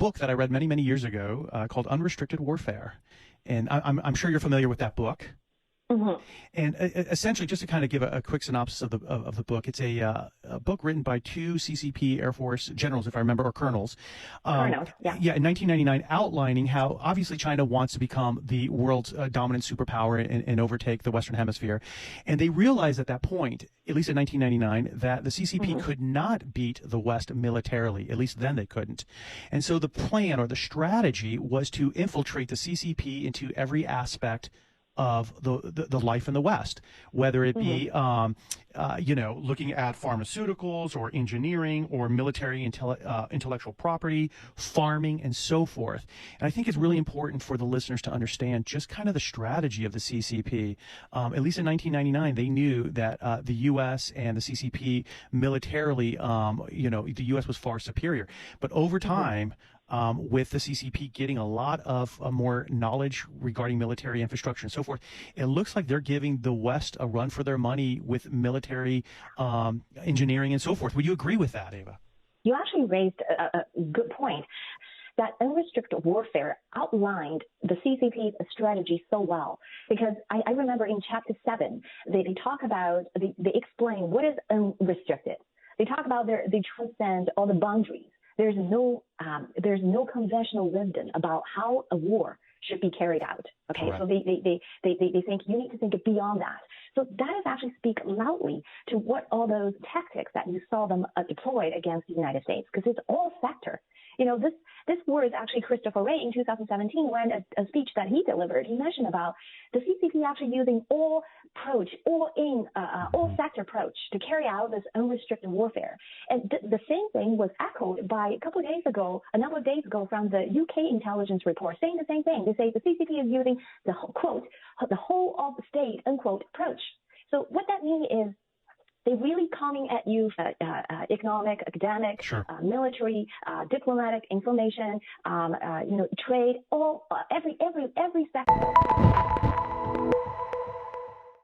book that I read many, many years ago called Unrestricted Warfare. And I'm sure you're familiar with that book. Mm-hmm. And essentially, just to kind of give a quick synopsis of the book, it's a book written by two CCP Air Force generals, if I remember, or colonels. Colonels, yeah. Yeah, in 1999, outlining how obviously China wants to become the world's dominant superpower and overtake the Western Hemisphere. And they realized at that point, at least in 1999, that the CCP could not beat the West militarily. At least then they couldn't. And so the plan or the strategy was to infiltrate the CCP into every aspect of the life in the West, whether it be, looking at pharmaceuticals or engineering or military intellectual property, farming, and so forth. And I think it's really important for the listeners to understand just kind of the strategy of the CCP. At least in 1999, they knew that the U.S. and the CCP militarily, the U.S. was far superior. But over time, with the CCP getting a lot of more knowledge regarding military infrastructure and so forth, it looks like they're giving the West a run for their money with military engineering and so forth. Would you agree with that, Ava? You actually raised a good point. That unrestricted warfare outlined the CCP's strategy so well, because I remember in Chapter 7, they talk about, they explain what is unrestricted. They talk about they transcend all the boundaries. There's no conventional wisdom about how a war should be carried out. Okay, Correct. so they think you need to think beyond that. So that is actually speak loudly to what all those tactics that you saw them deployed against the United States, because it's all sector. This word is actually Christopher Wray in 2017 when a speech that he delivered, he mentioned about the CCP actually using all sector approach to carry out this unrestricted warfare. And the same thing was echoed by a number of days ago from the UK intelligence report saying the same thing. They say the CCP is using the whole of the state, unquote, approach. So what that means is they're really coming at you for economic, academic, Sure. Military, diplomatic, information, trade, every sector.